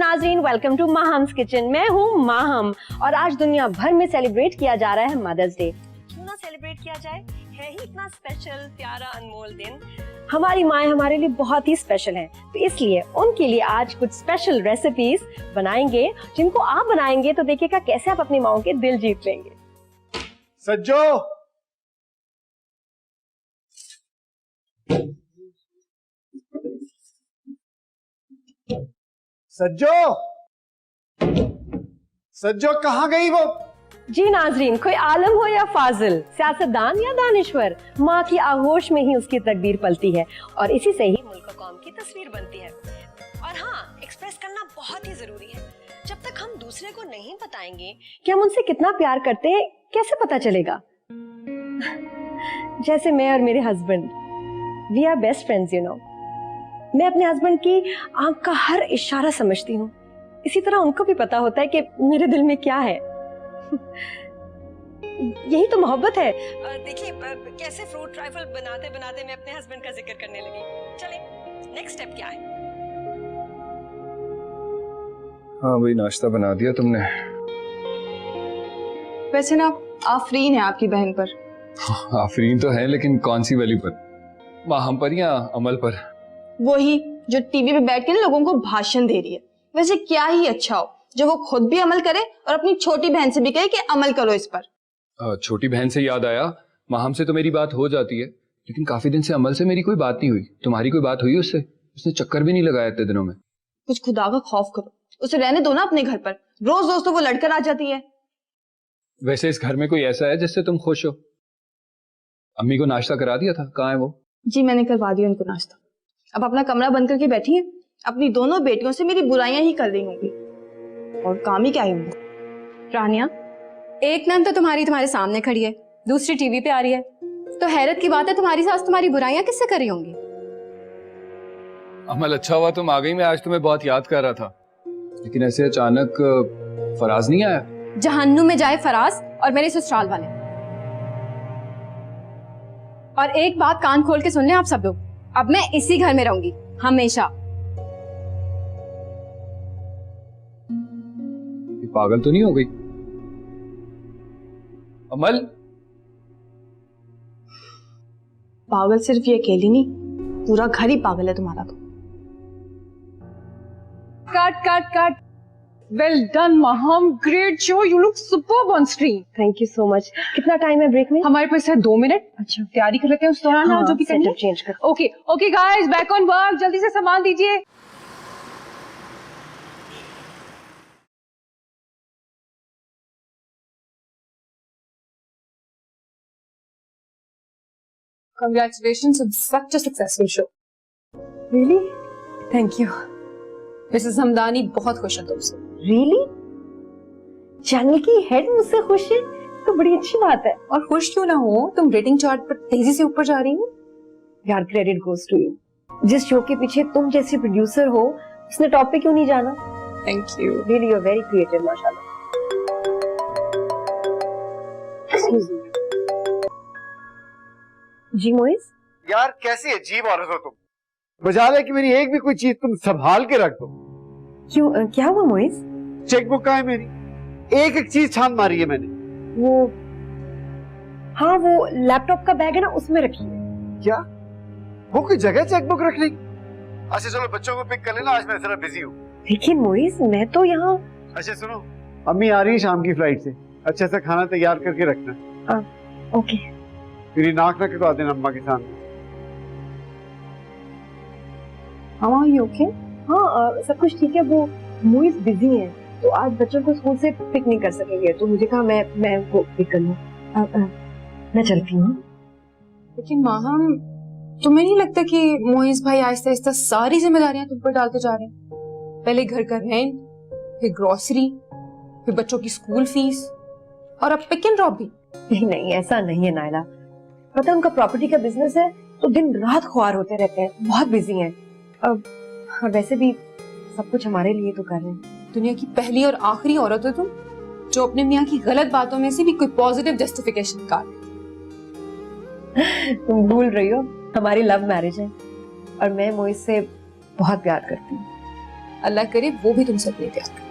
नाज़रीन, welcome to माहम्स kitchen. मैं हूँ माहम और आज दुनिया भर में सेलिब्रेट किया जा रहा है मदर्स डे। क्यों ना सेलिब्रेट किया जाए, है ही इतना स्पेशल, प्यारा, अनमोल दिन। हमारी माएँ हमारे लिए बहुत ही स्पेशल हैं, तो इसलिए उनके लिए आज कुछ स्पेशल रेसिपीज बनाएंगे, जिनको आप बनाएंगे तो देखिएगा कैसे आप अपनी माओ के दिल जीत लेंगे। सज्जो, सज्जो, सज्जो कहाँ गई वो? जी नाजरीन, कोई आलम हो या फाजिल, सियासतदान या दानिश्वर, माँ की आगोश में ही उसकी तकदीर पलती है और इसी से ही मुल्क और कौम की तस्वीर बनती है। और हाँ, एक्सप्रेस करना बहुत ही जरूरी है। जब तक हम दूसरे को नहीं बताएंगे कि हम उनसे कितना प्यार करते हैं, कैसे पता चलेगा? जैसे मैं और मेरे husband, we are best friends, you know. मैं अपने हस्बैंड की आंख का हर इशारा समझती हूँ, इसी तरह उनको भी पता होता है कि मेरे दिल में क्या है। यही तो मोहब्बत है। देखिए कैसे फ्रूट ट्राइफल बनाते बनाते मैं अपने हस्बैंड का जिक्र करने लगी। चले, नेक्स्ट स्टेप क्या है? हाँ भाई, नाश्ता बना दिया तुमने? वैसे ना आफरीन है आपकी बहन पर। आफरीन तो है, लेकिन कौन सी वाली पर? माहम पर या अमल पर? वही जो टीवी पे बैठ के ना लोगों को भाषण दे रही है। वैसे क्या ही अच्छा हो जो वो खुद भी अमल करे और अपनी छोटी बहन से भी कहे कि अमल करो इस पर। छोटी बहन से याद आया, माहम से तो मेरी बात हो जाती है, लेकिन काफी दिन से अमल से मेरी कोई बात नहीं हुई। तुम्हारी कोई बात हुई उससे? उसने चक्कर भी नहीं लगाया इतने दिनों में। कुछ खुदा का खौफ करो, उसे रहने दो ना अपने घर पर। रोज रोज तो वो लड़कर आ जाती है। वैसे इस घर में कोई ऐसा है जिससे तुम खुश हो? अम्मी को नाश्ता करा दिया था, कहाँ है वो? जी मैंने करवा दिया उनको नाश्ता। अब अपना कमरा बंद करके बैठी है, अपनी दोनों बेटियों से मेरी बुराइयां ही कर रही होंगी और काम ही क्या है उनका। रानिया, एक नन तो तुम्हारे सामने खड़ी है, दूसरी टीवी पे आ रही है, तो हैरत की बात है तुम्हारी सास तुम्हारी बुराइयां किससे कर रही होंगी? अमल अच्छा हुआ तुम आ गई, मैं आज तुम्हें बहुत याद कर रहा था, लेकिन ऐसे अचानक फराज नहीं आया। जहन्नुम में जाए फराज और मेरे ससुराल वाले। और एक बात कान खोल के सुन लें आप सब लोग, अब मैं इसी घर में रहूंगी हमेशा। पागल तो नहीं हो गई अमल? पागल सिर्फ ये अकेली नहीं, पूरा घर ही पागल है तुम्हारा तो। Cut cut cut. Well done Maham, great show, you look superb on screen. Thank you so much. कितना टाइम है ब्रेक में? हमारे पास है 2 मिनट। अच्छा, तैयारी कर लेते हैं उस दौरान। हाँ, जो भी करनी है चेंज कर। Okay okay guys, back on work, जल्दी से सामान दीजिए। Congratulations on such a successful show. Really? Thank you. Mrs Hamdani बहुत खुश है तुमसे। Really? चैनल की हेड मुझसे खुश है तो बड़ी अच्छी बात है। और खुश क्यों ना हो, तुम रेटिंग चार्ट पर तेजी से ऊपर जा रही हो। यार, क्रेडिट गोज टू यू। जिस शो के पीछे तुम जैसी प्रोड्यूसर हो, उसने टॉप पे क्यों नहीं जाना? Thank you. Really, you're very creative, माशाल्लाह। Excuse me. जी मोइज? यार कैसी अजीब औरत हो तुम। बजा ले कि मेरी एक भी कोई चीज तुम संभाल के रख दो। क्यों, क्या हुआ मोइज? चेकबुक कहाँ है मेरी? एक एक चीज छान मारी है मैंने। वो, हाँ, वो लैपटॉप का बैग है ना, उसमें रखी है। क्या वो कोई जगह चेकबुक रखने की? अच्छा चलो बच्चों को पिक कर लेना, आज मैं जरा बिजी हूँ। लेकिन मोइज, मैं तो यहाँ। अच्छा सुनो, अम्मी आ रही है शाम की फ्लाइट से, अच्छे से खाना तैयार करके रखना। ओके। मेरी नाक ना कटवा देना अम्मा के सामने। हाँ, ये ओके। हाँ, सब कुछ ठीक है। वो मोइज बिजी है तो आज बच्चों को स्कूल से पिक नहीं कर सकेंगे, तो मुझे कहा मैं वो पिक कर लूँ। मैं चलती हूँ। लेकिन माहम, तुम्हें नहीं लगता कि मोइज भाई आहिस्ता आहिस्ता सारी जिम्मेदारियां तुम पर डालते जा रहे हैं? पहले घर का रेंट, फिर ग्रोसरी, फिर बच्चों की स्कूल फीस और अब पिक एंड ड्रॉप भी। नहीं, ऐसा नहीं है नायला। पता है, उनका प्रॉपर्टी का बिजनेस है तो दिन रात खुआर होते रहते हैं, बहुत बिजी हैं। और वैसे भी सब कुछ हमारे लिए तो कर रहे हैं। दुनिया की पहली और आखिरी औरत हो तुम जो अपने मियाँ की गलत बातों में से भी कोई पॉजिटिव जस्टिफिकेशन निकाल। तुम भूल रही हो, हमारी लव मैरिज है और मैं मोइज से बहुत प्यार करती हूँ। अल्लाह करे वो भी तुमसे अपने प्यार करे।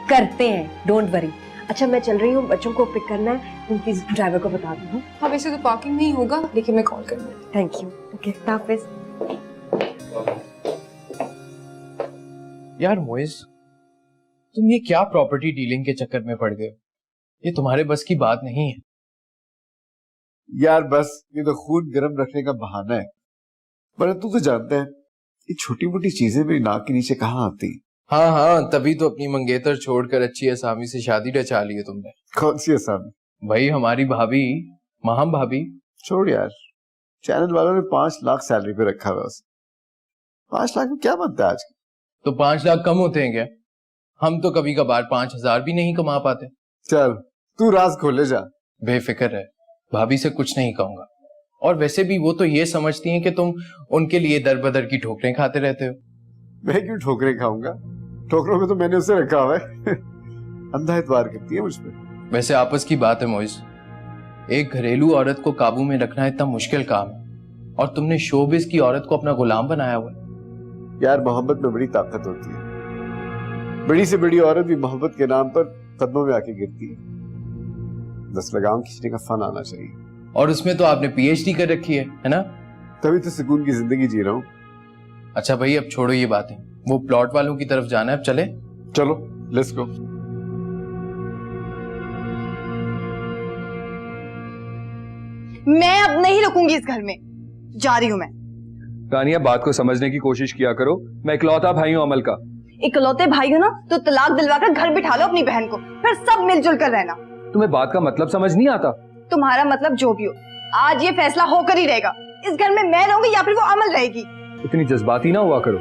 करते हैं, डोंट वरी। अच्छा मैं चल रही हूँ, बच्चों को पिक करना है, तुम प्लीज ड्राइवर को बता दो। हाँ वैसे तो पार्किंग में ही होगा, लेकिन मैं कॉल कर लूँगी। Thank you. ओके हाफिज। यार मोइज, तुम ये क्या प्रॉपर्टी डीलिंग के चक्कर में पड़ गए हो? ये तुम्हारे बस की बात नहीं है। यार बस ये तो खून गर्म रखने का बहाना है, पर तू तो जानता है ये छोटी मोटी चीजें मेरी नाक के नीचे कहाँ आती हैं। हाँ हाँ, तभी तो अपनी मंगेतर छोड़कर अच्छी असामी से शादी रचा ली है तुमने। कौन सी आसामी? भाई हमारी भाभी, माहम भाभी। छोड़ यार, चैनल वालों ने 5 लाख सैलरी पे रखा हुआ है उसे। 5 लाख में क्या बनता है आज? तो 5 लाख कम होते हैं क्या? हम तो कभी कभार 5,000 भी नहीं कमा पाते। चल तू राज खोले जा। बेफिक्र है, भाभी से कुछ नहीं कहूंगा। और वैसे भी वो तो ये समझती हैं कि तुम उनके लिए दर बदर की ठोकरें खाते रहते हो। मैं क्यों ठोकरें खाऊंगा? ठोकरों में तो मैंने उसे रखा हुआ है। अंधा एतबार करती है मुझ पे। वैसे आपस की बात है मोइज, एक घरेलू औरत को काबू में रखना इतना मुश्किल काम है, और तुमने शोबिस की औरत को अपना गुलाम बनाया हुआ है। यार मोहब्बत में बड़ी ताकत होती है। बड़ी से बड़ी औरत भी मोहब्बत के नाम पर कदमों में आके गिरती है। बस लगाम खींचने का फन आना चाहिए। और उसमें तो आपने पीएचडी कर रखी है ना? तभी तो सुकून की जिंदगी जी रहा हूँ। अच्छा भाई अब छोड़ो ये बातें, वो प्लॉट वालों की तरफ जाना है, अब चले? चलो लेट्स गो। मैं अब नहीं रुकूंगी इस घर में, जा रही हूँ मैं। तानिया बात को समझने की कोशिश किया करो, मैं इकलौता भाई हूँ अमल का। इकलौते भाई हो ना तो तलाक दिलवाकर घर बिठा लो अपनी बहन को, फिर सब मिलजुल कर रहना। तुम्हें बात का मतलब समझ नहीं आता? तुम्हारा मतलब जो भी हो, आज ये फैसला होकर ही रहेगा। इस घर में मैं रहूंगी या फिर वो अमल रहेगी। इतनी जज्बाती ना हुआ करो,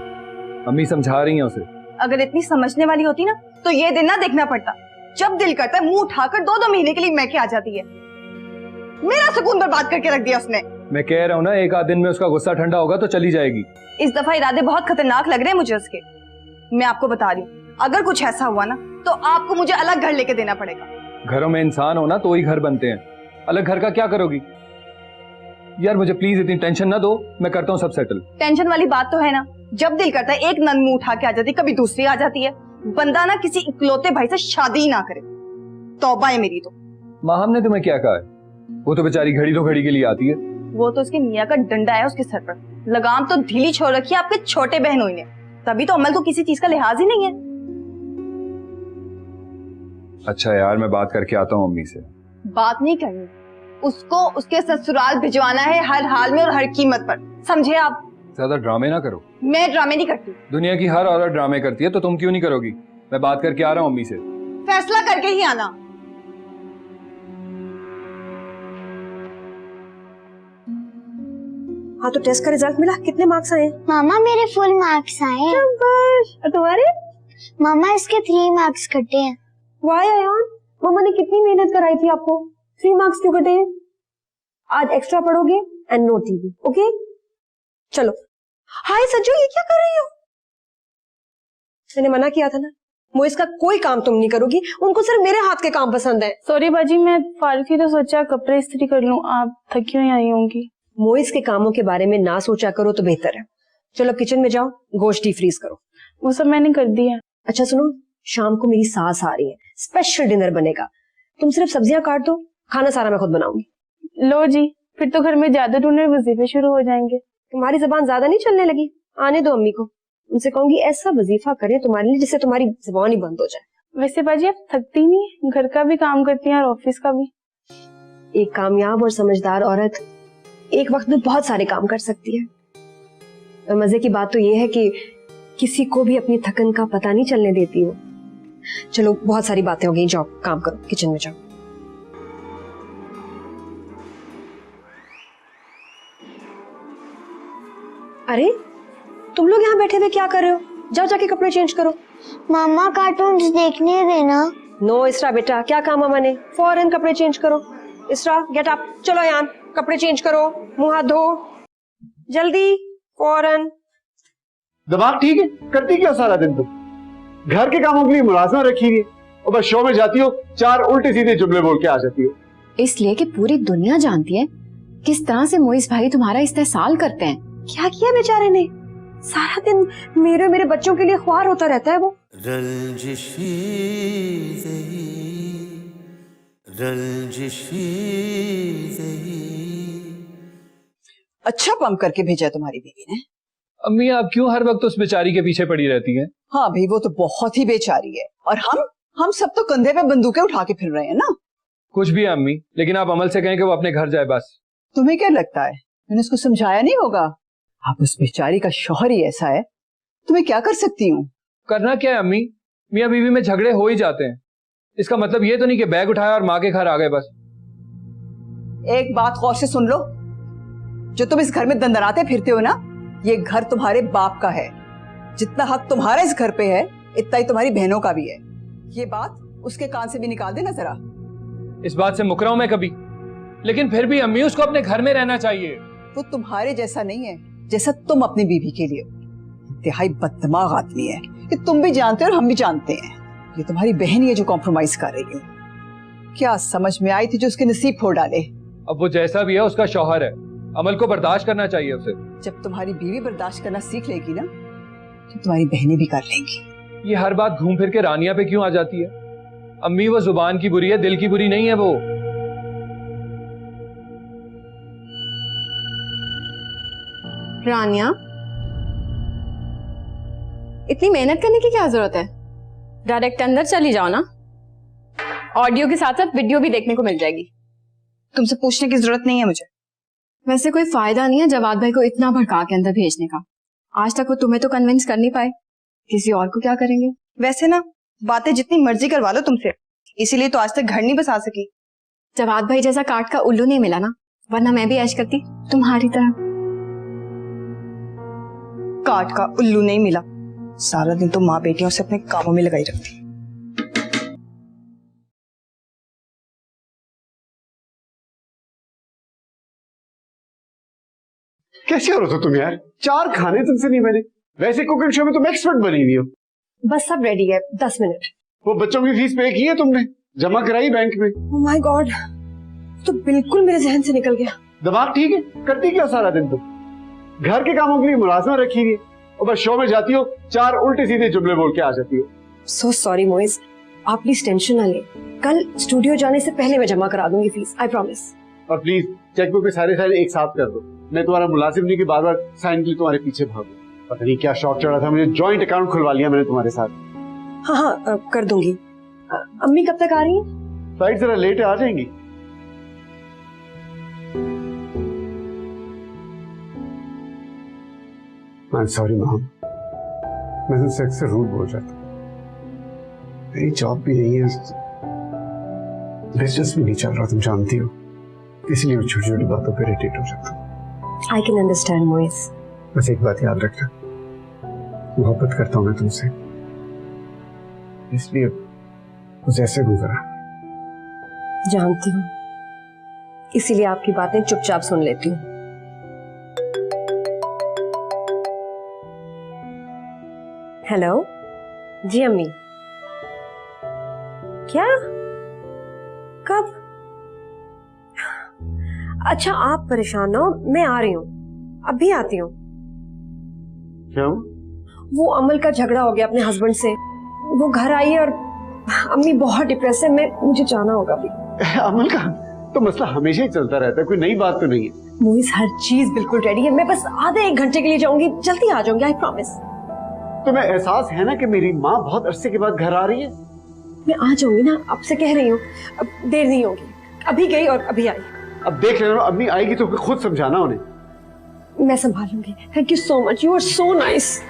अम्मी समझा रही हैं उसे। अगर इतनी समझने वाली होती ना तो ये दिन ना देखना पड़ता। जब दिल करता है मुंह उठाकर 2-2 महीने के लिए मैके आ जाती है। मेरा सुकून बर्बाद करके रख दिया उसने। मैं कह रहा हूँ ना, एक आध दिन में उसका गुस्सा ठंडा होगा तो चली जाएगी। इस दफा इरादे बहुत खतरनाक लग रहे हैं मुझे उसके। मैं आपको बता रही हूँ, अगर कुछ ऐसा हुआ ना तो आपको मुझे अलग घर लेके देना पड़ेगा। घरों में इंसान हो ना तो ही घर बनते हैं, अलग घर का क्या करोगी? यार मुझे प्लीज इतनी टेंशन ना दो, मैं करता हूँ सब सेटल। टेंशन वाली बात तो है ना, जब दिल करता है एक नन मुंह उठा के आ जाती, कभी दूसरी आ जाती है। बंदा ना किसी इकलौते भाई से शादी ही ना करे। तौबा है मेरी तो। माँ हमने तुम्हें क्या कहा है? वो तो बेचारी घड़ी दो घड़ी के लिए आती है। वो तो उसके मियाँ का डंडा है उसके सर पर। लगाम तो ढीली छोड़ रखी है आपके छोटे बहनोई ने, तभी तो अमल को किसी चीज का लिहाज ही नहीं है। अच्छा यार मैं बात करके आता हूँ अम्मी से। बात नहीं करनी, उसको उसके ससुराल भिजवाना है हर हाल में और हर कीमत पर, समझे आप? ज्यादा ड्रामे ना करो। मैं ड्रामे नहीं करती। दुनिया की हर औरत ड्रामे करती है, तो तुम क्यों नहीं करोगी? मैं बात करके आ रहा हूँ अम्मी से। फैसला करके ही आना। हाँ तो टेस्ट का रिजल्ट मिला, कितने मार्क्स आए? मामा मेरे फुल मार्क्स आए हैं। और तुम्हारे? मामा इसके 3 मार्क्स कटे हैं। वाह यार, मम्मा ने कितनी मेहनत कराई थी आपको, 3 मार्क्स क्यों कटे? आज एक्स्ट्रा पढ़ोगे एंड नो टीवी, ओके? चलो। हाय सज्जू, ये क्या कर रही हो? मैंने मना किया था ना, मोइस का कोई काम तुम नहीं करोगी, उनको सिर्फ मेरे हाथ के काम पसंद है। सॉरी बाजी, मैं फारिग थी तो सोचा कपड़े इस्त्री कर लूं, आप थकी हुई आई होंगी। मोइस के कामों के बारे में ना सोचा करो तो बेहतर है। चलो किचन में जाओ, गोश्त डी फ्रीज करो। वो सब मैंने कर दिया। अच्छा सुनो, शाम को मेरी सास आ रही है, स्पेशल डिनर बनेगा। तुम सिर्फ सब्जियां काट दो, खाना सारा मैं खुद बनाऊंगी। लो जी, फिर तो घर में ज्यादा ढूंढने वजीफे शुरू हो जाएंगे। तुम्हारी जबान ज्यादा नहीं चलने लगी? आने दो अम्मी को, उनसे कहूंगी ऐसा वजीफा करें तुम्हारे लिए जिससे तुम्हारी जबान ही बंद हो जाए। वैसे बाजी आप थकती नहीं, घर का भी काम करती हैं और ऑफिस का भी। एक कामयाब और समझदार औरत एक वक्त में बहुत सारे काम कर सकती है। और मजे की बात तो ये है कि किसी को भी अपनी थकन का पता नहीं चलने देती वो। चलो बहुत सारी बातें हो गई, जाओ काम करो, किचन में जाओ। अरे तुम लोग यहाँ बैठे हुए क्या कर रहे हो? जाओ जाके कपड़े चेंज करो। मामा कार्टून्स देखने देना। नो इसरा बेटा, क्या काम मामा ने? फौरन कपड़े चेंज करो। इसरा गेट अप, चलो यान कपड़े चेंज करो, मुंह हाथ धो जल्दी, फौरन। दिमाग ठीक है? करती क्या सारा दिन तुम? घर के कामों के लिए मुलाजमा रखी हुई है और बस शो में जाती हो, 4 उल्टे सीधे जुमले बोल के आ जाती हो। इसलिए कि पूरी दुनिया जानती है किस तरह से मोइस भाई तुम्हारा इस्तेहसाल करते हैं। क्या किया बेचारे ने? सारा दिन मेरे बच्चों के लिए ख्वार होता रहता है वो। अच्छा पंप करके भेजा है तुम्हारी बीवी ने। अम्मी आप क्यों हर वक्त उस बेचारी के पीछे पड़ी रहती हैं? हाँ भाई, वो तो बहुत ही बेचारी है, और हम सब तो कंधे पे बंदूकें उठा के फिर रहे हैं ना। कुछ भी है अम्मी, लेकिन आप अमल से कहें कि वो अपने घर जाए बस। तुम्हें क्या लगता है मैंने उसको समझाया नहीं होगा? आप उस बेचारी का शौहर ही ऐसा है, तुम्हें क्या कर सकती हूँ? करना क्या है अम्मी, मियाँ बीवी में झगड़े हो ही जाते हैं। इसका मतलब ये तो नहीं कि बैग उठाया और माँ के घर आ गए बस। एक बात गौर से सुन लो, जो तुम इस घर में दंदनाते फिरते हो ना, ये घर तुम्हारे बाप का है। जितना हक तुम्हारा इस घर पे है, इतना ही तुम्हारी बहनों का भी है। ये बात उसके कान से भी निकाल देना जरा। इस बात से मुकरा हूं मैं कभी, लेकिन फिर भी अम्मी उसको अपने घर में रहना चाहिए। वो तुम्हारे जैसा नहीं है जैसा तुम अपनी बीवी के लिए। इंतहाई बददिमाग आदमी है, ये तुम भी जानते हो और हम भी जानते हैं। ये तुम्हारी बहन ही है जो कॉम्प्रोमाइज कर रही है। क्या समझ में आई थी जो उसके नसीब फोड़ डाले? अब वो जैसा भी है उसका शौहर है, अमल को बर्दाश्त करना चाहिए उसे। जब तुम्हारी बीवी बर्दाश्त करना सीख लेगी ना, तो तुम्हारी बहनें भी कर लेंगी। ये हर बात घूम फिर के रानिया पे क्यों आ जाती है? अम्मी वो जुबान की बुरी है, दिल की बुरी नहीं है वो। रानिया, इतनी मेहनत करने की क्या जरूरत है? डायरेक्ट अंदर चली जाओ ना, ऑडियो के साथ साथ वीडियो भी देखने को मिल जाएगी। तुमसे पूछने की जरूरत नहीं है मुझे। वैसे कोई फायदा नहीं है जवाद भाई को इतना भड़का के अंदर भेजने का। आज तक वो तुम्हें तो कन्विंस कर नहीं पाए, किसी और को क्या करेंगे? वैसे ना, बातें जितनी मर्जी करवा लो तुमसे, इसीलिए तो आज तक घर नहीं बसा सकी। जवाद भाई जैसा काट का उल्लू नहीं मिला ना, वरना मैं भी ऐश करती तुम्हारी तरह। काट का उल्लू नहीं मिला, सारा दिन तो माँ बेटियों से अपने कामों में लगाई रखती। कैसे हो रहे हो तुम यार? 4 खाने तुमसे नहीं बने। वैसे कुकिंग शो में तुम एक्सपर्ट बनी हुई हो। बस सब रेडी है, 10 मिनट। वो बच्चों की फीस पे की है तुमने? जमा कराई बैंक में? ओह माय गॉड, तो बिल्कुल मेरे जहन से निकल गया। दिमाग ठीक है? करती क्या सारा दिन तुम? घर के कामों के लिए मुलाजमा रखी हुई है और बस शो में जाती हो, 4 उल्टे सीधे जुमले बोल के आ जाती हो। सो सॉरी मोइज, आप प्लीज टेंशन ना ले। कल स्टूडियो जाने से पहले मैं जमा करा दूंगी फीस, आई प्रॉमिस। और प्लीज चेकबुक पे सारे एक साथ कर दो। मैं तुम्हारा मुलाजिम नहीं कि बार बार साइन के लिए तुम्हारे पीछे भागूं। पता नहीं क्या शौक चढ़ा था मुझे, जॉइंट अकाउंट खुलवा लिया मैंने तुम्हारे साथ। हाँ कर दूंगी। अम्मी कब तक आ रही हैं? फ्लाइट जरा लेट आ जाएंगी। आई एम सॉरी मैम, मैं तुमसे अक्सर रूड बोल जाता हूँ। मेरी जॉब भी नहीं है, बिजनेस भी नहीं चल रहा, तुम जानती हो, इसलिए मैं छोटी छोटी बातों पे इरिटेट हो जाता हूँ। I can understand Moiz. बस एक बात याद रखना, मोहब्बत करता हूँ मैं तुमसे, इसलिए कुछ ऐसे गुजरा। जानती हूँ, इसीलिए आपकी बातें चुपचाप सुन लेती हूँ। हेलो जी अम्मी। क्या? कब? अच्छा आप परेशान ना हो, मैं आ रही हूँ, अभी आती हूँ। क्यों? वो अमल का झगड़ा हो गया अपने हस्बैंड से, वो घर आई है और अम्मी बहुत डिप्रेस है, मुझे जाना होगा अभी। अमल का तो मसला हमेशा ही चलता रहता है, कोई नई बात तो नहीं है। मोइज हर चीज बिल्कुल रेडी है, मैं बस आधे 1 घंटे के लिए जाऊंगी, जल्दी आ जाऊंगी, आई प्रॉमिस। तुम्हें एहसास है ना कि मेरी माँ बहुत अरसे के बाद घर आ रही है? मैं आ जाऊंगी ना, आपसे कह रही हूँ, अब देर नहीं होगी, अभी गई और अभी आई। अब देख लेना, अम्मी आएगी तो खुद समझाना उन्हें। मैं संभालूंगी। Thank you so much, you are so nice.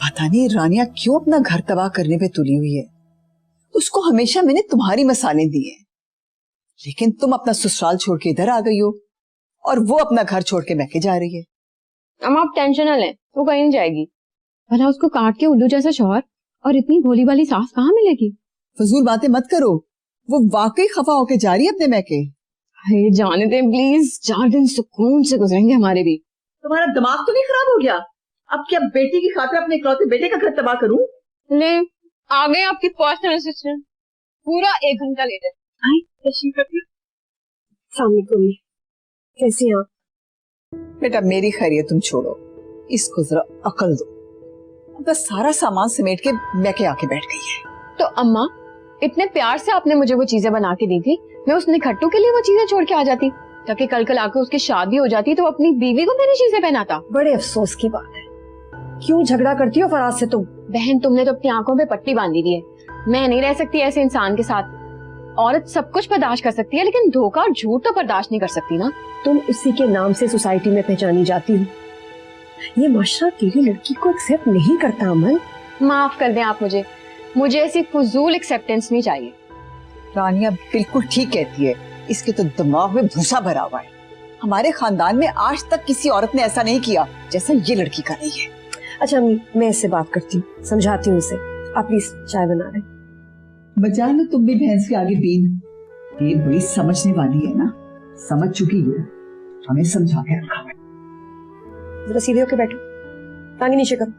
पता नहीं रानिया क्यों अपना घर तबाह करने पे तुली हुई है। उसको हमेशा मैंने तुम्हारी मसाले दिए, लेकिन तुम अपना ससुराल छोड़ के इधर आ गई हो और वो अपना घर छोड़ के मैके जा रही है। अम्मा आप टेंशन न लें, वो कहीं नहीं जाएगी। भला उसको काट के उल्लू जैसा शौहर और इतनी भोली वाली सास कहाँ मिलेगी? फजूल बातें मत करो, वो वाकई खफा होके जा रही है अपने मैके। अरे जाने दें प्लीज, 4 दिन सुकून से गुजरेंगे हमारे भी। तुम्हारा दिमाग तो नहीं खराब हो गया? अब क्या बेटी की खातिर अपने इकलौते बेटे का घर तबाह करूं? ले आ गए आपकी पर्सनल असिस्टेंट, पूरा 1 घंटा लेट है। वालेकुम, कैसी हैं आप? बेटा मेरी खैरियत तुम छोड़ो, इसको जरा अकल दो। बस सारा सामान समेट के मैं के आके बैठ गई है। तो अम्मा, इतने प्यार से आपने मुझे वो चीजें बना के दी थी, मैं उस निखट्टू के लिए वो चीजें छोड़ के आ जाती, ताकि कल आके उसकी शादी हो जाती तो अपनी बीवी को मेरी चीजें पहनाता। बड़े अफसोस की बात है। क्यों झगड़ा करती हो फराज से तुम? बहन, तुमने तो अपनी आंखों पे पट्टी बांधी दी है। मैं नहीं रह सकती ऐसे इंसान के साथ। औरत सब कुछ बर्दाश्त कर सकती है, लेकिन धोखा और झूठ तो बर्दाश्त नहीं कर सकती ना। तुम उसी के नाम से सोसाइटी में पहचानी जाती हो। ये माशरा तेरी लड़की को एक्सेप्ट नहीं करता अमल। माफ कर दें आप मुझे ऐसी फजूल एक्सेप्टेंस नहीं चाहिए। रानिया बिल्कुल ठीक कहती है, इसके तो दिमाग में भूसा भरा हुआ है। हमारे खानदान में आज तक किसी औरत ने ऐसा नहीं किया जैसा ये लड़की कर रही है। अच्छा अम्मी, मैं इससे बात करती हूँ, समझाती हूँ इसे। आप प्लीज चाय बना रहे। बचा लो तुम भी भैंस के आगे बीन। ये बड़ी समझने वाली है ना, समझ चुकी है, हमें समझा के रखा है। जरा सीधे होके बैठो, टांगे नीचे करो।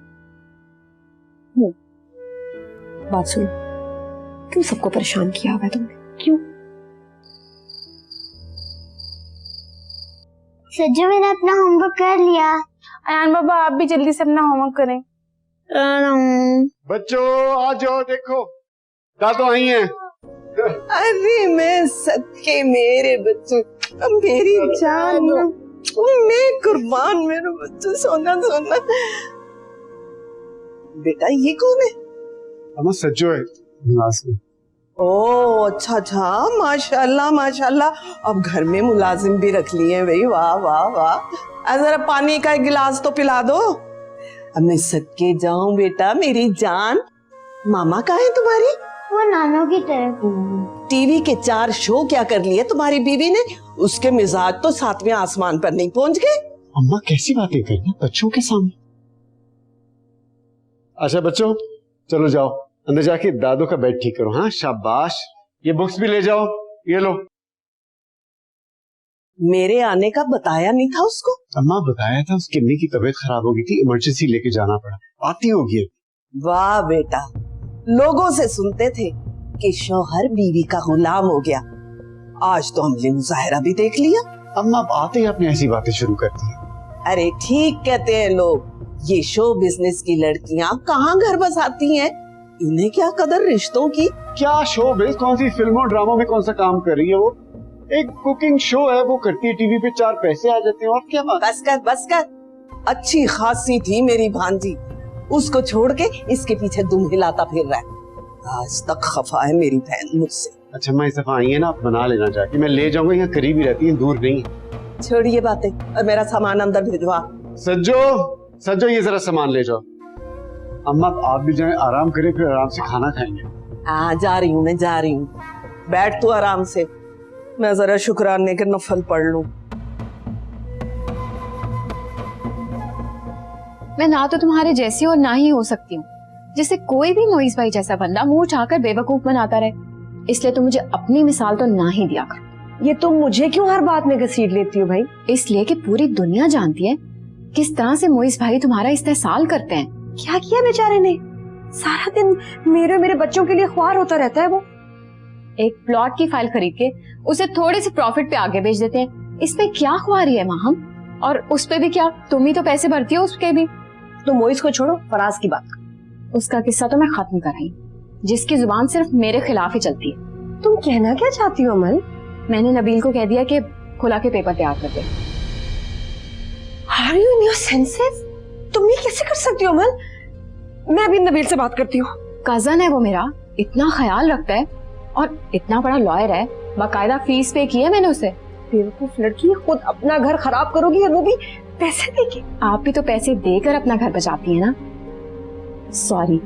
बात सुनो, क्यों सबको परेशान किया हुआ है तुमने? क्यों? सज्जू मैंने अपना होमवर्क कर लिया। अयान बाबा आप भी जल्दी से अपना होमवर्क करें। बच्चों आ जाओ, देखो दादू आई हैं। अरे मैं सदके मेरे बच्चों, मेरी जान, मैं कुर्बान, मेरे बच्चों, सोना सोना। बेटा ये कौन है? अम्मा सज्जो है मुलाजिम। ओ अच्छा अच्छा, माशाल्लाह माशाल्लाह। अब घर में मुलाजिम भी रख लिए हैं भाई, वाह वाह वाह। जरा पानी का एक गिलास तो पिला दो। अब मैं सदके जाऊं बेटा, मेरी जान। मामा कहाँ है तुम्हारी? वो नानों की तरफ। टीवी के 4 शो क्या कर लिए तुम्हारी बीवी ने? उसके मिजाज तो 7वें आसमान पर नहीं पहुंच गए। अम्मा कैसी बातें कर रही हैं बच्चों के सामने? अच्छा बच्चों चलो जाओ अंदर जाके दादू का बेड ठीक करो। हाँ शाबाश, ये बुक्स भी ले जाओ, ये लो। मेरे आने का बताया नहीं था उसको? अम्मा बताया था, उसकी अम्मी की तबीयत खराब हो गई थी, इमरजेंसी लेके जाना पड़ा, आती होगी। वाह बेटा, लोगों से सुनते थे कि शौहर बीवी का गुलाम हो गया, आज तो हमने मुजाहिरा भी देख लिया। अम्मा अब आते ही आपने ऐसी बातें शुरू कर दी। अरे ठीक कहते हैं लोग, ये शो बिजनेस की लड़कियां कहाँ घर बसाती हैं, इन्हें क्या कदर रिश्तों की। क्या शो बेस, कौन सी फिल्मों ड्रामों में कौन सा काम कर रही है वो? एक कुकिंग शो है, वो करती है टीवी पे, 4 पैसे आ जाते हैं, और क्या बात। बस कर। अच्छी खासी थी मेरी भांजी, उसको छोड़ के इसके पीछे दुम हिलाता फिर रहा है। आज तक खफा है मेरी बहन मुझसे। अच्छा मैं इस दफा आई है ना, आप बना लेना जाके, मैं ले जाऊंगा, यहाँ करीब ही रहती है, दूर नहीं है। छोड़िए बातें और मेरा सामान अंदर भिजवा। सज्जो ये जरा सामान ले जाओ। अम्मा आप भी जाएं, आराम करें, फिर आराम से खाना खाएंगे। जा रही हूँ, मैं जा रही हूँ। बैठ तू आराम से, मैं जरा शुक्राने के नफल पढ़ लूं। मैं ना तो तुम्हारे जैसी और ना ही हो सकती हूँ, जिससे कोई भी मोइज भाई जैसा बंदा मुंह उठाकर बेवकूफ बनाता रहे। इसलिए तुम मुझे अपनी मिसाल तो ना ही दिया करो। ये तुम मुझे क्यों हर बात में घसीट लेती हो भाई? इसलिए कि पूरी दुनिया जानती है किस तरह से मोइज भाई तुम्हारा इस्तेहसाल करते हैं। क्या किया बेचारे ने? सारा दिन मेरे बच्चों के लिए ख्वार होता रहता है वो। एक प्लॉट की फाइल खरीद के उसे थोड़े से प्रॉफिट पे आगे बेच देते हैं, इसमें क्या ख्वारी है माहम? और उस पे भी क्या, तुम ही तो पैसे भरती हो उसके भी। तो मोइज को छोड़ो, फराज की बात करो। उसका किस्सा तो मैं खत्म कराई, जिसकी जुबान सिर्फ मेरे खिलाफ ही चलती है। तुम कहना क्या चाहती हो अमल? मैंने नबील को कह दिया कि खुला के पेपर तैयार कर दे। Are you in your senses? तुम ये कैसे कर सकती हो अमल? मैं अभी नबील से बात करती हूँ। कजन है वो मेरा, इतना ख्याल रखता है और इतना बड़ा लॉयर है, बाकायदा फीस पे की है मैंने उसे। बेवकूफ लड़की, खुद अपना घर खराब करोगी और वो भी पैसे देके। आप भी तो पैसे देकर अपना घर बचाती है ना। सॉरी,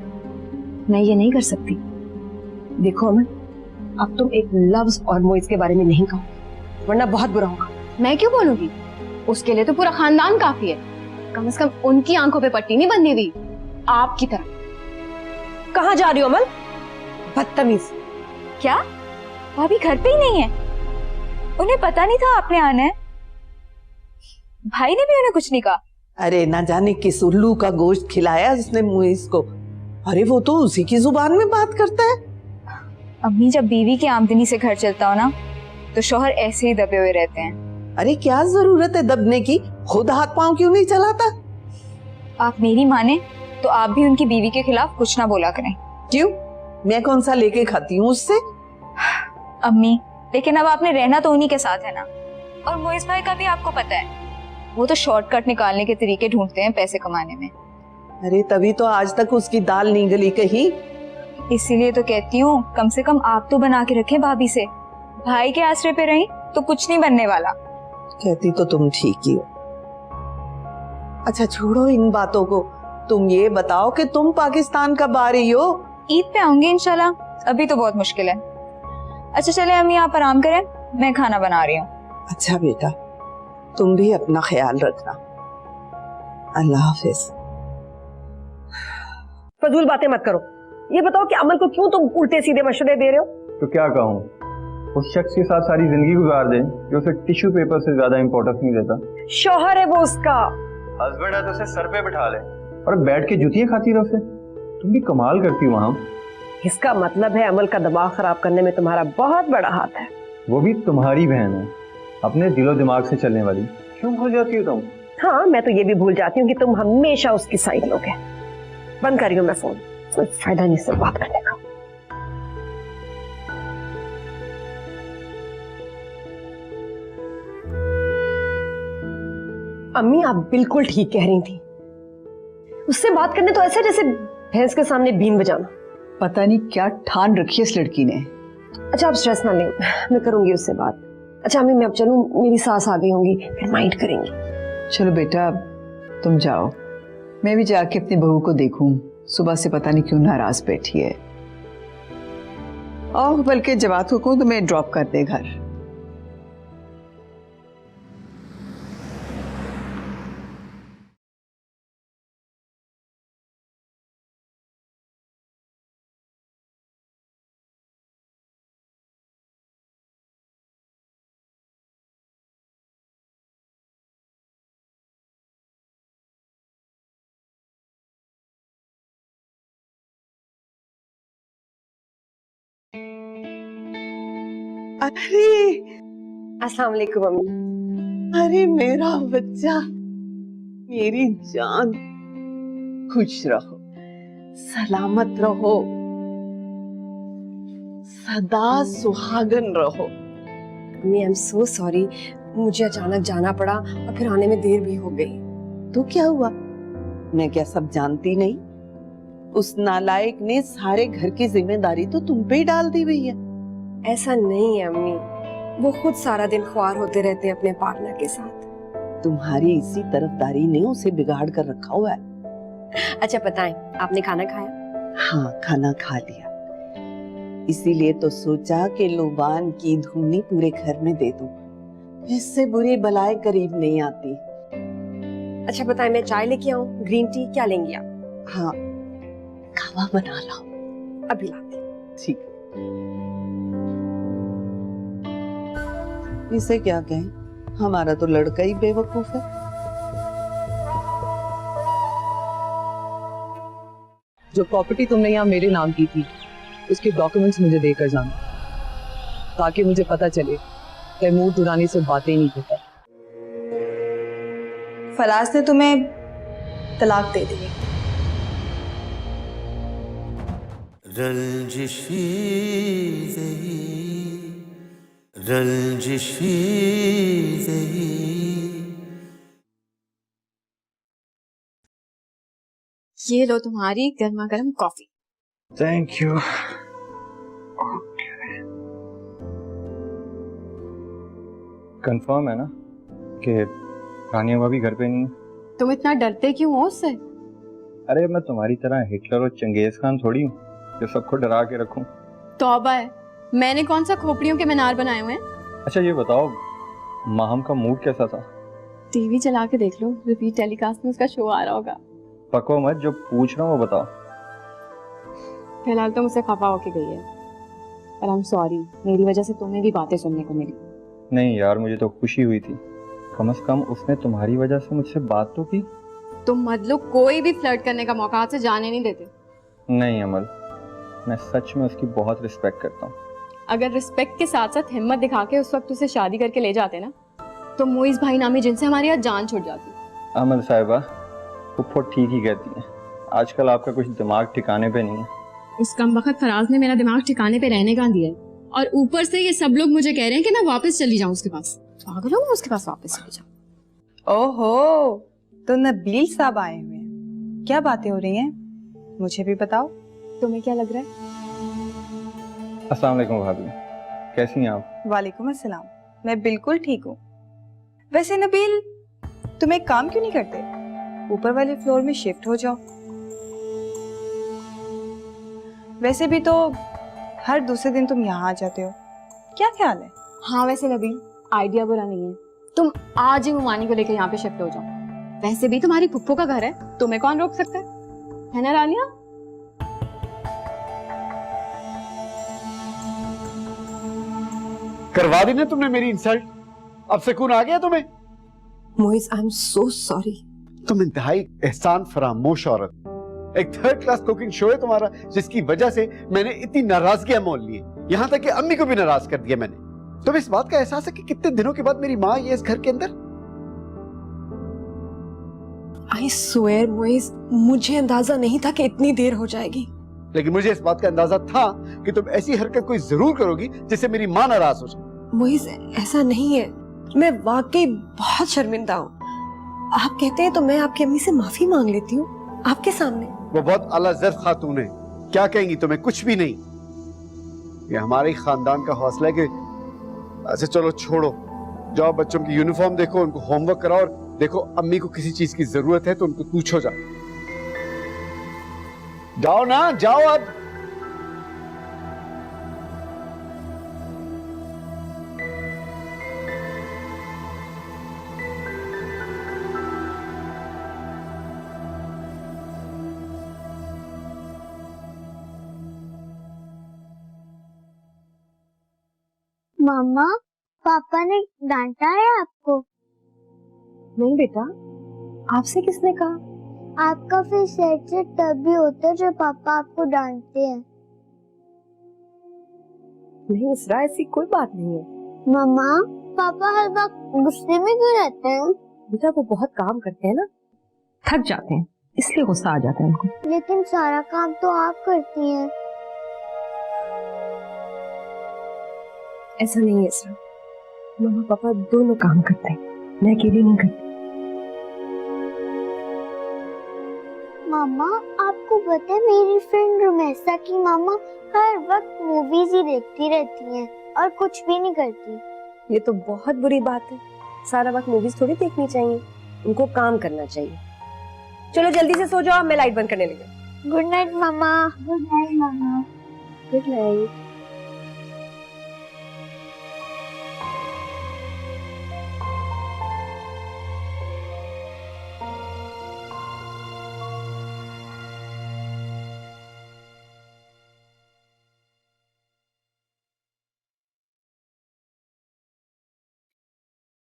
मैं ये नहीं कर सकती। देखो अमन, अब तुम एक लफ्ज और मोइज के बारे में नहीं कहो, वरना बहुत बुरा होगा। मैं क्यों बोलूंगी? उसके लिए तो पूरा खानदान काफी है, कम से कम उनकी आंखों पे पट्टी नहीं बंधी हुई आपकी तरह। कहाँ जा रही हो अमल? बदतमीज। क्या भाभी घर पे ही नहीं है? उन्हें पता नहीं था आपने आना है? भाई ने भी उन्हें कुछ नहीं कहा? अरे ना जाने किस उल्लू का गोश्त खिलाया उसने मुइज को। अरे वो तो उसी की जुबान में बात करता है। अम्मी, जब बीवी की आमदनी से घर चलता हो ना, तो शौहर ऐसे ही दबे हुए रहते हैं। अरे क्या जरूरत है दबने की, खुद हाथ पांव क्यों नहीं चलाता? आप मेरी माने तो आप भी उनकी बीवी के खिलाफ कुछ ना बोला करें। क्यों, मैं कौन सा लेके खाती हूँ उससे? अम्मी, लेकिन अब आपने रहना तो उन्हीं के साथ है ना। और मोइस भाई का भी आपको पता है, वो तो शॉर्टकट निकालने के तरीके ढूंढते हैं पैसे कमाने में। अरे तभी तो आज तक उसकी दाल नहीं गली कहीं। इसीलिए तो कहती हूँ कम से कम आप तो बना के रखें भाभी से। भाई के आसरे पे रही तो कुछ नहीं बनने वाला। कहती तो तुम ठीक ही हो। अच्छा छोड़ो इन बातों को, तुम ये बताओ कि तुम पाकिस्तान कब आ रही हो? ईद पे आऊंगी इंशाल्लाह, अभी तो बहुत मुश्किल है। अच्छा चले अम्मी, आप आराम करें, मैं खाना बना रही हूँ। अच्छा बेटा, तुम भी अपना ख्याल रखना। अल्लाह हाफिज। फजूल बातें मत करो। ये बताओ कि अमल को क्यों तुम उल्टे सीधे मशवरे दे रहे हो? तो क्या कहूँ, उस शख्स के साथ सारी जिंदगी गुजार दे जो उसे टिश्यू पेपर से ज्यादा इंपॉर्टेंस नहीं देता। शौहर है वो उसका। हस्बैंड है तो उसे सर पे बिठा ले और बैठ के जुतियां खाती रहो उसे। तुम भी कमाल करती हो वहां। इसका मतलब है अमल का दिमाग खराब करने में तुम्हारा बहुत बड़ा हाथ है। वो भी तुम्हारी बहन है, अपने दिलो दिमाग से चलने वाली। क्यों भूल जाती हो तुम? हाँ, मैं तो ये भी भूल जाती हूँ कि तुम हमेशा उसकी साइड लोगे। बंद कर रही हूँ मैं फोन, कोई फायदा नहीं इससे बात करने का। अम्मी, आप बिल्कुल ठीक कह रही थी। उससे बात करने तो ऐसे जैसे भैंस के सामने बीन बजाना। पता नहीं क्या ठान रखी है इस लड़की ने। अच्छा आप स्ट्रेस ना लें, मैं करूंगी उससे बात। अच्छा अम्मी, मैं अब चलूं, मेरी सास आ गई होंगी, फिर माइंड करेंगी। चलो बेटा तुम जाओ, मैं भी जाके अपनी बहू को देखूं। सुबह से पता नहीं क्यों नाराज बैठी है। और बल्कि जवाब को कहूं तो मैं ड्रॉप कर दे घर। अरे अस्सलाम वालेकुम अम्मी। अरे मेरा बच्चा, मेरी जान, खुश रहो, सलामत रहो, सदा सुहागन रहो। अम्मी, आई एम सो सॉरी, मुझे अचानक जाना पड़ा और फिर आने में देर भी हो गई। तो क्या हुआ, मैं क्या सब जानती नहीं? उस नालायक ने सारे घर की जिम्मेदारी तो तुम पे ही डाल दी हुई है। ऐसा नहीं है अम्मी, वो खुद सारा दिन ख्वार होते रहते हैं अपने पार्टनर के साथ। तुम्हारी इसी तरफदारी ने उसे बिगाड़ कर रखा हुआ है। अच्छा बताएं, आपने खाना खाया? हाँ खाना खा लिया, इसीलिए तो सोचा कि लुबान की धुनी पूरे घर में दे दूं, इससे बुरी बलाएं करीब नहीं आती। अच्छा बताएं, मैं चाय लेके आऊं, ग्रीन टी, क्या लेंगी आप? हाँ खावा बना लाओ। अभी लाती हूं। ठीक। इसे क्या कहें, हमारा तो लड़का ही बेवकूफ है। जो प्रॉपर्टी तुमने यहाँ मेरे नाम की थी उसके डॉक्यूमेंट्स मुझे देकर जाना, ताकि मुझे पता चले तैमूर दुरानी से बातें नहीं करता। फलास ने तुम्हें तलाक दे दी। ये लो तुम्हारी गर्मा गर्म कॉफी। Thank you. कंफर्म है ना कि रानिया भाभी घर पे नहीं है? तुम इतना डरते क्यों हो उससे? अरे मैं तुम्हारी तरह हिटलर और चंगेज खान थोड़ी हूँ जो सबको डरा के रखूं। तौबा है, मैंने कौन सा खोपड़ियों के मीनार बनाए हुए हैं? अच्छा ये बताओ, माहम का मूड कैसा था? टीवी चला के देख लो, रिपीट टेलीकास्ट में उसका शो आ रहा होगा। पको मत, जो पूछ रहा हूँ वो बताओ। फिलहाल तो मुझसे खफा होके गई है, पर आई एम सॉरी, मेरी वजह से तुम्हें भी बातें सुनने को मिली। नहीं यार, मुझे तो खुशी हुई थी, कम से कम उसने तुम्हारी वजह से मुझसे बात तो की। तुम मतलब कोई भी फ्लर्ट करने का मौका हाथ से जाने नहीं देते। नहीं अमल, मैं सच में उसकी बहुत रिस्पेक्ट करता हूँ। अगर रिस्पेक्ट के साथ साथ हिम्मत दिखा के उस वक्त उसे शादी करके ले जाते ना, तो मोइज भाई नामी जिनसे हमारी आज जान छूट जाती। अमल साहिबा, फुफ्फो ठीक ही कहती है, आजकल आपका कुछ दिमाग ठिकाने पे नहीं है। उस कमबख्त फराज ने मेरा दिमाग ठिकाने पे रहने का दिया है, और ऊपर से ये सब लोग मुझे कह रहे हैं कि मैं वापस चली जाऊं उसके पास। पागल हूं मैं उसके पास वापस चली जाऊं? ओहो, तो नबील साहब आए हुए हैं, क्या बातें हो रही हैं? मुझे भी बताओ। तुम्हें क्या लग रहा है? अस्सलाम वालेकुम भाभी, कैसी हैं आप? वालेकुम अस्सलाम, मैं बिल्कुल ठीक हूँ। वैसे नबील, तुम एक काम क्यों नहीं करते, ऊपर वाले फ्लोर में शिफ्ट हो जाओ। वैसे भी तो हर दूसरे दिन तुम यहाँ आ जाते हो, क्या ख्याल है? हाँ वैसे नबील, आइडिया बुरा नहीं है, तुम आज ही मुमानी को लेकर यहाँ पे शिफ्ट हो जाओ। वैसे भी तुम्हारी फुफ्फो का घर है, तुम्हें कौन रोक सकता है ना रानिया? करवा दी ना तुमने मेरी इंसल्ट, अब सुकून आ गया तुम्हें? Moiz, I am so sorry. तुम इंतहाई एहसान फरामोश औरत, एक थर्ड क्लास कुकिंग शो है तुम्हारा, जिसकी वजह से मैंने इतनी नाराजगियां मोल ली, यहाँ तक कि अम्मी को भी नाराज कर दिया मैंने। तुम्हें इस बात का एहसास है कि कितने दिनों के बाद मेरी माँ ये इस घर के अंदर? आई स्वेयर मोइज, मुझे अंदाजा नहीं था कि इतनी देर हो जाएगी। लेकिन मुझे इस बात का अंदाजा था कि तुम ऐसी हरकत कोई जरूर करोगी जिससे मेरी माँ नाराज हो जाए। मोइज, ऐसा नहीं है, मैं वाकई बहुत शर्मिंदा हूँ। आप कहते हैं तो मैं आपकी अम्मी से माफी मांग लेती हूँ आपके सामने। वो बहुत आला ज़र्फ खातून है, क्या कहेंगी तुम्हें? कुछ भी नहीं। ये हमारे खानदान का हौसला है कि अच्छा चलो छोड़ो, जाओ बच्चों की यूनिफॉर्म देखो, उनको होमवर्क कराओ, और देखो अम्मी को किसी चीज की जरूरत है तो उनको पूछो। जाओ ना, जाओ अब। मामा, पापा ने डांटा है आपको? नहीं बेटा, आपसे किसने कहा? आपका फेस से तब भी होता है जब पापा आपको डांटते हैं। नहीं इसरा, ऐसी कोई बात नहीं है। मामा, पापा हर वक्त गुस्से में क्यों रहते हैं? बेटा वो बहुत काम करते हैं ना, थक जाते हैं, इसलिए गुस्सा आ जाता है उनको। लेकिन सारा काम तो आप करती हैं। ऐसा नहीं है इसरा, मम्मा पापा दोनों काम करते हैं, मैं अकेली नहीं करती। मामा, आपको पता है मेरी फ्रेंड रुमैसा की मामा हर वक्त मूवीज ही देखती रहती हैं और कुछ भी नहीं करती। ये तो बहुत बुरी बात है, सारा वक्त मूवीज थोड़ी देखनी चाहिए, उनको काम करना चाहिए। चलो जल्दी से सो जाओ, मैं लाइट बंद करने लगी। गुड नाइट मामा। गुड नाइट मामा। Good night.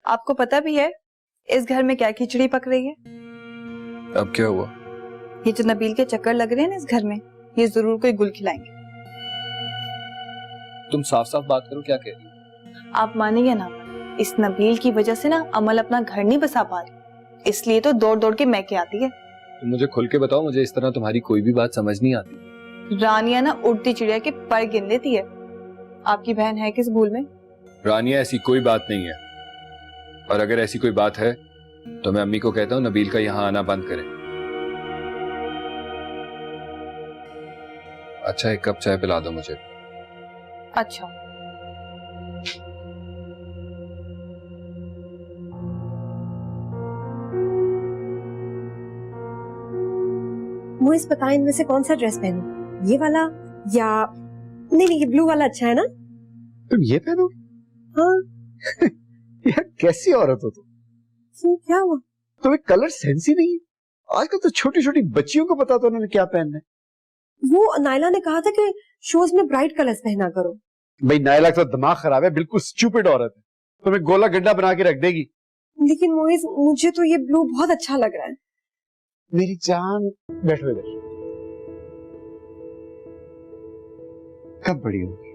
आपको पता भी है इस घर में क्या खिचड़ी पक रही है? अब क्या हुआ? ये जो नबील के चक्कर लग रहे हैं ना इस घर में, ये जरूर कोई गुल खिलाएंगे। तुम साफ साफ बात करो, क्या कह रही हो? आप मानेंगे ना, इस नबील की वजह से ना अमल अपना घर नहीं बसा पा रही, इसलिए तो दौड़ दौड़ के मैके आती है। तुम मुझे खुल के बताओ, मुझे इस तरह तुम्हारी कोई भी बात समझ नहीं आती। रानिया ना उड़ती चिड़िया के पर गिन लेती है। आपकी बहन है किस भूल में? रानिया, ऐसी कोई बात नहीं है, और अगर ऐसी कोई बात है तो मैं अम्मी को कहता हूँ नबील का यहाँ आना बंद करें। अच्छा, एक कप चाय पिला दो मुझे। अच्छा। मुझे बताएं इनमें से कौन सा ड्रेस पहनूं, ये वाला या नहीं, ये ब्लू वाला अच्छा है ना? तुम ये पहनो? हाँ। यार कैसी औरत हो तुम? क्या हुआ? तुम्हें कलर सेंस ही नहीं है। आजकल तो छोटी छोटी बच्चियों को पता तो उन्होंने क्या पहनना है। वो नायला ने कहा था कि शोज में ब्राइट कलर्स पहना करो। भाई नायला का तो दिमाग खराब है, बिल्कुल स्टूपिड औरत है, तुम्हें गोला गड्ढा बना के रख देगी। लेकिन मोइज, मुझे तो ये ब्लू बहुत अच्छा लग रहा है। मेरी जान, बैठो इधर। कब बड़ी होगी?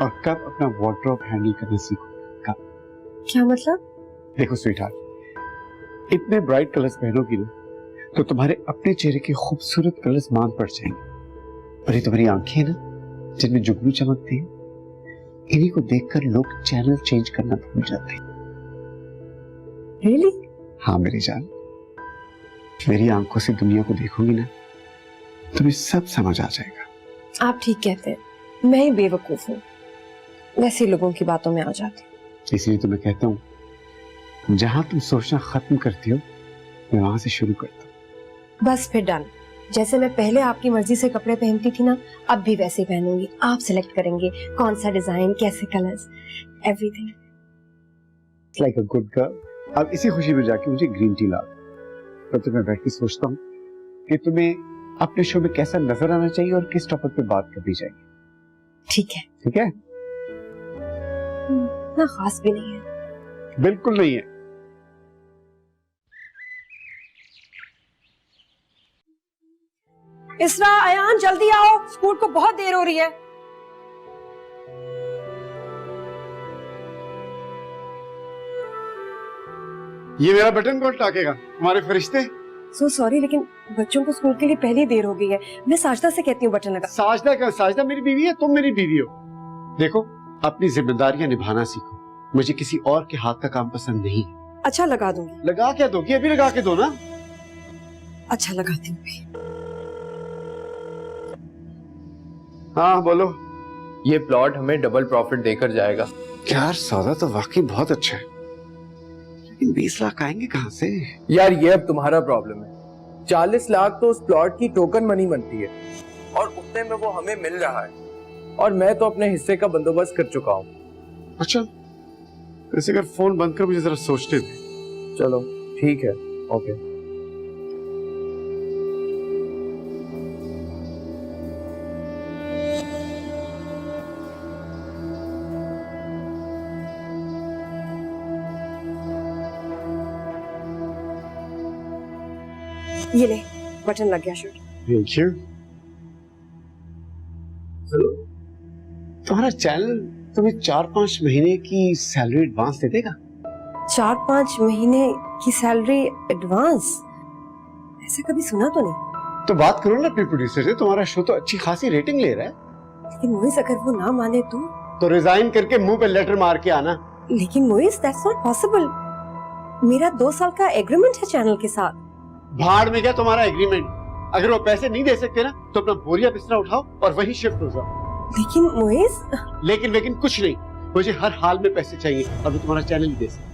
और कब अपना वार्डरोब हैंडल करना सीखो। कब? क्या मतलब? देखो स्वीटहार्ट, इतने ब्राइट कलर्स पहनोगी ना तो तुम्हारे अपने चेहरे के खूबसूरत कलर्स मांग पड़ जाएंगे, और ये तुम्हारी आंखें हैं ना जिनमें जुगनू चमकती है, इन्हीं को देखकर लोग चैनल चेंज करना भूल जाते हैं। Really? हाँ मेरी जान, मेरी आंखों से दुनिया को देखोगी ना तुम्हें सब समझ आ जाएगा। आप ठीक कहते हैं, मैं ही बेवकूफ हूँ, वैसे लोगों की बातों में आ जाती हूँ। इसलिए तो मैं कहता हूँ जहां तुम सोचना खत्म करती हो मैं वहां से शुरू करता हूँ। बस फिर डन। जैसे मैं पहले आपकी मर्जी से कपड़े पहनती थी ना, अब भी वैसे ही पहनूंगी। आप सिलेक्ट करेंगे कौन सा डिजाइन, कैसे colours, everything. Like a good girl. अब इसी खुशी में जाके मुझे ग्रीन टी ला दो। तब तो मैं बैठ के सोचता हूँ कि तुम्हें अपने शो में कैसा नजर आना चाहिए और किस टॉपिक पे बात करनी चाहिए। ठीक है। ठीक है? ना खास भी नहीं है। बिल्कुल नहीं है। इसरा, अयान जल्दी आओ, स्कूल को बहुत देर हो रही है। ये मेरा बटन कौन टाकेगा? तुम्हारे फरिश्ते। सो सॉरी, लेकिन बच्चों को स्कूल के लिए पहले देर हो गई है। मैं साजदा से कहती हूँ बटन लगा। साजदा का? साजदा मेरी बीवी है, तुम मेरी बीवी हो। देखो, अपनी जिम्मेदारियां निभाना सीखो। मुझे किसी और के हाथ का काम पसंद नहीं। अच्छा, लगा दूंगी। लगा क्या दोगी? अभी लगा के दो ना। अच्छा, लगाती हूँ। हाँ बोलो। ये प्लॉट हमें डबल प्रॉफिट देकर जाएगा। यार सौदा तो वाकई बहुत अच्छा है, लेकिन 20 लाख आएंगे कहाँ से? यार ये अब तुम्हारा प्रॉब्लम है। 40 लाख तो उस प्लॉट की टोकन मनी बनती है और उतने में वो हमें मिल रहा है, और मैं तो अपने हिस्से का बंदोबस्त कर चुका हूँ। अच्छा, वैसे अगर फोन बंद कर मुझे जरा सोचने दे। चलो ठीक है, ओके। ये ले, बटन लग गया शूट। Thank you. तुम्हारा चैनल तुम्हें 4-5 महीने की सैलरी एडवांस दे देगा? 4-5 महीने की सैलरी एडवांस? ऐसा कभी सुना तो नहीं। तो बात करो ना अपने प्रोड्यूसर से, तुम्हारा शो तो अच्छी खासी रेटिंग ले रहा है। लेकिन मोइस, अगर वो ना माने तो रिजाइन करके मुंह पे लेटर मार के आना। लेकिन मोइस, दैट्स नॉट पॉसिबल। मेरा 2 साल का एग्रीमेंट है चैनल के साथ। भाड़ में क्या तुम्हारा एग्रीमेंट? अगर वो पैसे नहीं दे सकते ना तो अपना बोरिया बिस्तरा उठाओ और वहीं शिफ्ट हो जाओ। लेकिन मोइस। लेकिन कुछ नहीं, मुझे हर हाल में पैसे चाहिए और मैं तुम्हारा चैनल ही दे सकता।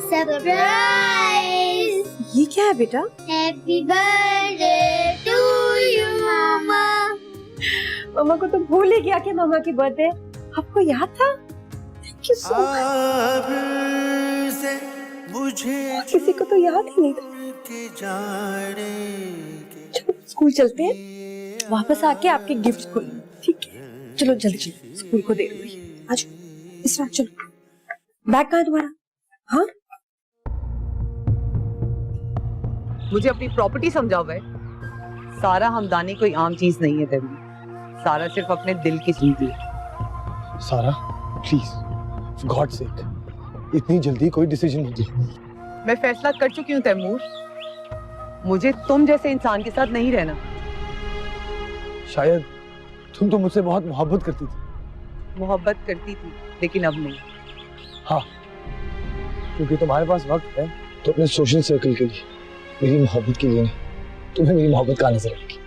सरप्राइज! ये क्या है बेटा? हैप्पी बर्थडे टू यू मामा। मामा को तो भूल ही गया कि मामा की बर्थडे। आपको याद था? Thank you so much. किसी को तो याद ही नहीं था। चलो स्कूल चलते हैं, वापस आके आपके गिफ्ट खोलें। ठीक है, चलो जल्दी चलो, स्कूल को देर हुई। आज इस बार चलो। बैग कहाँ है तुम्हारा? हाँ, मुझे अपनी प्रॉपर्टी समझाओ भाई। सारा हमदानी कोई आम चीज नहीं है तेरे लिए। सारा सिर्फ अपने दिल की सुनती है। सारा प्लीज, गॉड सेक, इतनी जल्दी कोई डिसीजन मत ले। मैं फैसला कर चुकी हूँ तैमूर, मुझे तुम जैसे इंसान के साथ नहीं रहना। शायद तुम तो मुझसे बहुत मोहब्बत करती थी। मोहब्बत करती थी, लेकिन अब नहीं। हाँ, क्योंकि तुम्हारे पास वक्त है तो अपने सोशल सर्कल के लिए, मेरी मोहब्बत के लिए नहीं। तुम्हें मेरी मोहब्बत कहाँ नजर आएगी?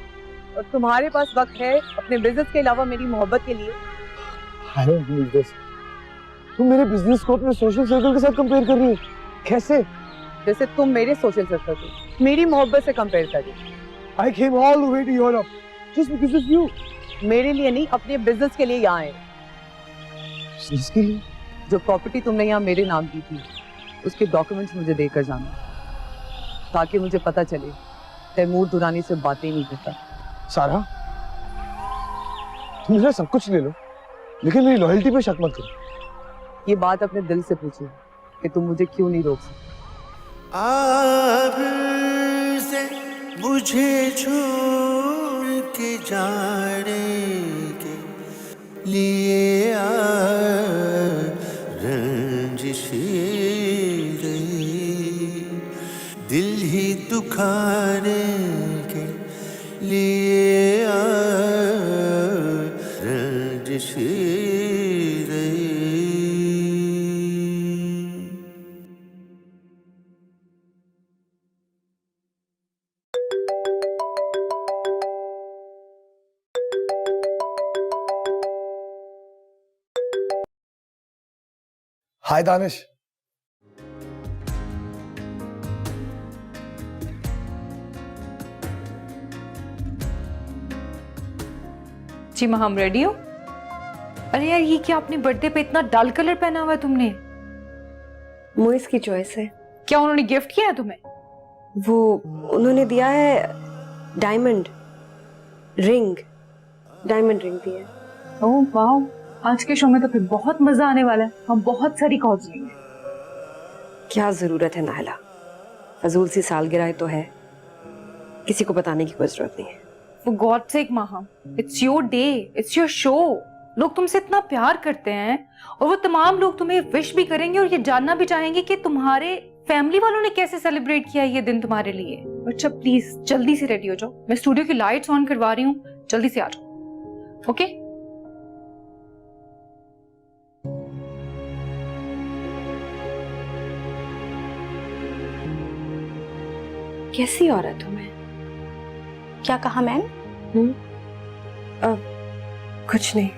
और तुम्हारे पास वक्त है अपने बिजनेस के अलावा मेरी मोहब्बत के लिए। I don't believe this. तुम मेरे बिजनेस को अपने सोशल सर्कल के साथ कंपेयर कर रही हो। कैसे? जैसे तुम मेरे सोशल सर्कल को मेरी मोहब्बत से कंपेयर कर रही हो। I came all the way to Europe just because of you. मेरे लिए नहीं, अपने बिजनेस के लिए यहाँ आए। बिजनेस के लिए? जो प्रॉपर्टी तुमने यहाँ मेरे नाम की थी उसके डॉक्यूमेंट्स मुझे देकर जाना, ताकि मुझे पता चले तैमूर दुरानी से बातें नहीं करता। सारा, तुम मेरा सब कुछ ले लो, लेकिन मेरी लॉयल्टी पे शक मत करो। ये बात अपने दिल से पूछो कि तुम मुझे क्यों नहीं रोक सकते। आप से मुझे छोड़ के जाने के लिए रंजिश रही, दिल ही दुखाने के लिए रंजिश रही। हाय दानिश। जी माँ, हम रेडी हो? अरे यार, ये क्या आपने बर्थडे पे इतना डल कलर पहना हुआ है तुमने? मोइस की चॉइस है। क्या उन्होंने गिफ्ट किया है तुम्हें? वो उन्होंने दिया है डायमंड रिंग दी है। ओह वाह, आज के शो में तो फिर बहुत मजा आने वाला है। हम बहुत सारी कॉल्स लेंगे। क्या जरूरत है नाहिला, फजूल सी सालगिरह तो है, किसी को बताने की कोई जरूरत नहीं है। For God's sake माहा, it's your day, it's your show। लोग तुमसे इतना प्यार करते हैं और वो तमाम लोग तुम्हें विश भी करेंगे और ये जानना भी चाहेंगे कि तुम्हारे फैमिली वालों ने कैसे सेलिब्रेट किया ये दिन तुम्हारे लिए। अच्छा प्लीज जल्दी से रेडी हो जाओ, मैं स्टूडियो की लाइट्स ऑन करवा रही हूँ, जल्दी से आ जाओ। ओके? कैसी औरत हूँ मैं? क्या कहा मैम? कुछ नहीं।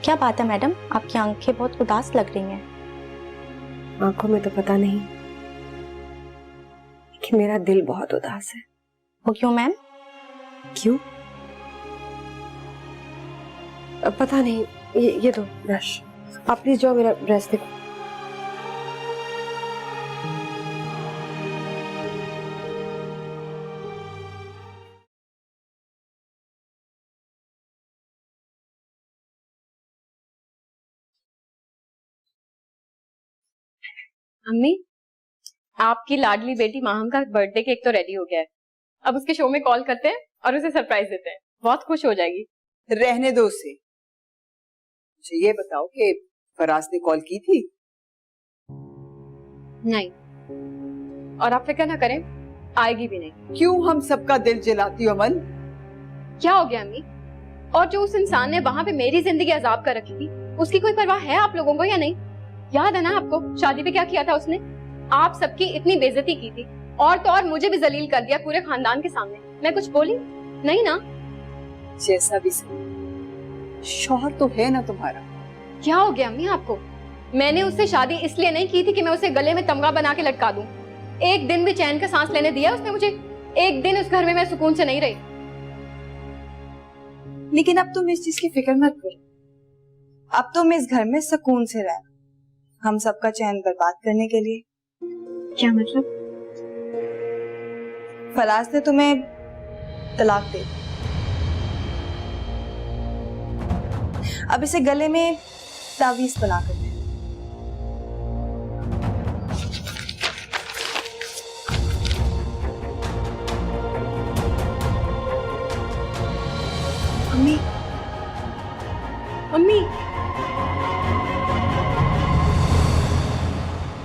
क्या बात है मैडम, आपकी आंखें बहुत उदास लग रही हैं। आंखों में तो पता नहीं, कि मेरा दिल बहुत उदास है। वो क्यों मैम? क्यों? पता नहीं। ये दो ब्रश, आप प्लीज जाओ मेरा ब्रश देखो। अम्मी, आपकी लाडली बेटी माहम का बर्थडे केक तो रेडी हो गया है। अब उसके शो में कॉल करते हैं और उसे सरप्राइज देते हैं, बहुत खुश हो जाएगी। रहने दो उसे। मुझे ये बताओ कि फराज ने कॉल की थी? नहीं, और आप फिक्र ना करें, आएगी भी नहीं। क्यों हम सबका दिल जलाती हो अमन? क्या हो गया अम्मी? और जो उस इंसान ने वहां पे मेरी जिंदगी अजाब कर रखी थी, उसकी कोई परवाह है आप लोगों को या नहीं? याद है ना आपको शादी पे क्या किया था उसने? आप सबकी इतनी बेइज्जती की थी, और तो और मुझे भी जलील कर दिया पूरे खानदान के सामने। मैं कुछ बोली नहीं ना? जैसा भी सही, शौहर तो है ना तुम्हारा। क्या हो गया अम्मी आपको? मैंने उससे शादी इसलिए नहीं की थी कि मैं उसे गले में तमगा बना के लटका दूं। एक दिन भी चैन का सांस लेने दिया उसने मुझे? एक दिन उस घर में मैं सुकून से नहीं रही। लेकिन अब तुम इस चीज की फिक्र मत करो, अब तुम इस घर में सुकून से रहना, हम सबका चैन बर्बाद करने के लिए। क्या मतलब? फराज ने तुम्हें तलाक दे, अब इसे गले में तावीज बना कर दे। अम्मी, अम्मी